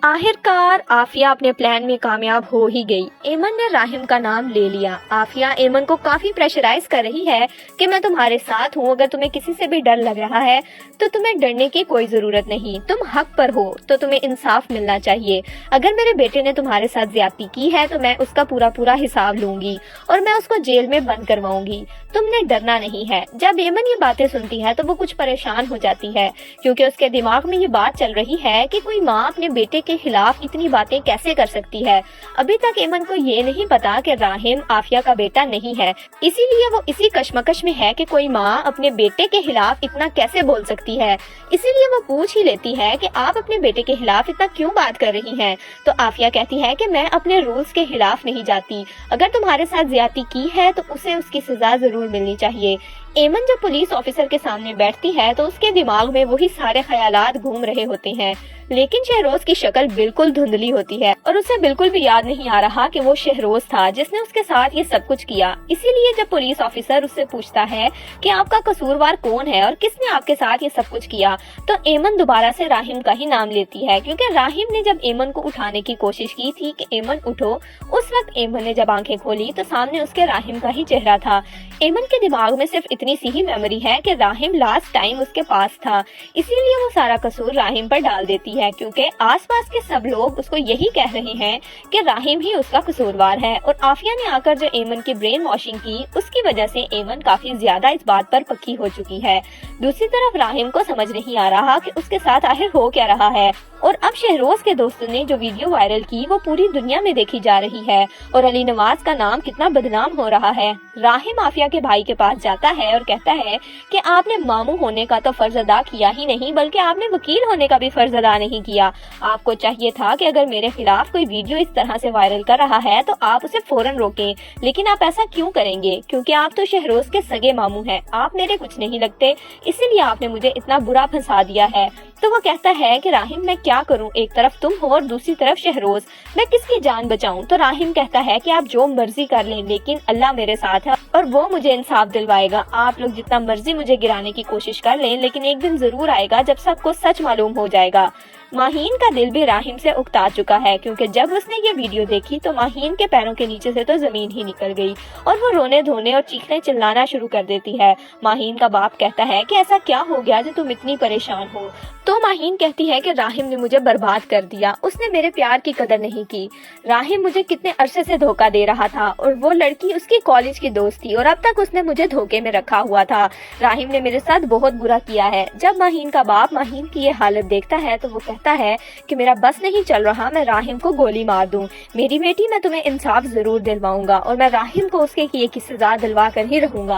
आखिरकार आफिया अपने प्लान में कामयाब हो ही गई। एमन ने राहिम का नाम ले लिया। आफिया एमन को काफी प्रेशराइज कर रही है कि मैं तुम्हारे साथ हूँ, अगर तुम्हें किसी से भी डर लग रहा है तो तुम्हें डरने की कोई जरूरत नहीं, तुम हक पर हो तो तुम्हें इंसाफ मिलना चाहिए। अगर मेरे बेटे ने तुम्हारे साथ ज्यादती की है तो मैं उसका पूरा पूरा हिसाब लूंगी और मैं उसको जेल में बंद करवाऊंगी, तुमने डरना नहीं है। जब एमन ये बातें सुनती है तो वो कुछ परेशान हो जाती है, क्योंकि उसके दिमाग में ये बात चल रही है कि कोई माँ अपने बेटे के खिलाफ इतनी बातें कैसे कर सकती है। अभी तक एमन को ये नहीं पता कि राहिम आफिया का बेटा नहीं है, इसीलिए वो इसी कश्मकश में है कि कोई माँ अपने बेटे के खिलाफ इतना कैसे बोल सकती है। इसीलिए वो पूछ ही लेती है कि आप अपने बेटे के खिलाफ इतना क्यों बात कर रही हैं। तो आफिया कहती है कि मैं अपने रूल्स के खिलाफ नहीं जाती, अगर तुम्हारे साथ ज्यादती की है तो उसे उसकी सजा जरूर मिलनी चाहिए। एमन जब पुलिस ऑफिसर के सामने बैठती है तो उसके दिमाग में वही सारे ख्यालात घूम रहे होते हैं, लेकिन शहरोज की शक्ल बिल्कुल धुंधली होती है और उसे बिल्कुल भी याद नहीं आ रहा कि वो शहरोज था जिसने उसके साथ ये सब कुछ किया। इसीलिए जब पुलिस ऑफिसर उससे पूछता है कि आपका कसूरवार कौन है और किसने आपके साथ ये सब कुछ किया, तो एमन दोबारा से राहिम का ही नाम लेती है, क्योंकि राहिम ने जब एमन को उठाने की कोशिश की थी कि एमन उठो, उस वक्त एमन ने जब आंखें खोली तो सामने उसके राहिम का ही चेहरा था। एमन के दिमाग में सिर्फ इतनी सी ही मेमोरी है कि राहिम लास्ट टाइम उसके पास था, इसीलिए वो सारा कसूर राहिम पर डाल देती है, क्योंकि आसपास के सब लोग उसको यही कह रहे हैं कि राहिम ही उसका कसूरवार है। और आफिया ने आकर जो एमन की ब्रेन वॉशिंग की, उसकी वजह से एमन काफी ज्यादा इस बात पर पक्की हो चुकी है। दूसरी तरफ राहिम को समझ नहीं आ रहा कि उसके साथ आखिर हो क्या रहा है, और अब शहरोज के दोस्तों ने जो वीडियो वायरल की वो पूरी दुनिया में देखी जा रही है और अली नवाज का नाम कितना बदनाम हो रहा है। राहिम आफिया के भाई के पास जाता है और कहता है कि आपने मामू होने का तो फर्ज अदा किया ही नहीं, बल्कि आपने वकील होने का भी फर्ज अदा नहीं किया। आपको चाहिए था कि अगर मेरे खिलाफ कोई वीडियो इस तरह से वायरल कर रहा है तो आप उसे फौरन रोकें, लेकिन आप ऐसा क्यों करेंगे, क्योंकि आप तो शहरोज के सगे मामू हैं, आप मेरे कुछ नहीं लगते, इसीलिए आपने मुझे इतना बुरा फंसा दिया है। तो वो कहता है कि राहिम मैं क्या करूं, एक तरफ तुम हो और दूसरी तरफ शहरोज, मैं किसकी जान बचाऊं। तो राहिम कहता है कि आप जो मर्जी कर लें, लेकिन अल्लाह मेरे साथ है और वो मुझे इंसाफ दिलवाएगा। आप लोग जितना मर्जी मुझे गिराने की कोशिश कर लें, लेकिन एक दिन जरूर आएगा जब सबको सच मालूम हो जाएगा। माहीन का दिल भी राहिम से उकता चुका है, क्योंकि जब उसने ये वीडियो देखी तो माहीन के पैरों के नीचे से तो जमीन ही निकल गई और वो रोने धोने और चीखने चिल्लाना शुरू कर देती है। माहीन का बाप कहता है कि ऐसा क्या हो गया जो तुम इतनी परेशान हो। तो माहीन कहती है कि राहिम ने मुझे बर्बाद कर दिया, उसने मेरे प्यार की कदर नहीं की। राहिम मुझे कितने अरसे से धोखा दे रहा था और वो लड़की उसकी कॉलेज की दोस्त थी और अब तक उसने मुझे धोखे में रखा हुआ था। राहिम ने मेरे साथ बहुत बुरा किया है। जब माहीन का बाप माहीन की ये हालत देखता है तो वो कहता है कि मेरा बस नहीं चल रहा, मैं राहिम को गोली मार दूं। मेरी बेटी, मैं तुम्हें इंसाफ जरूर दिलवाऊंगा और मैं राहिम को उसके किए की सजा दिलवा कर ही रहूंगा।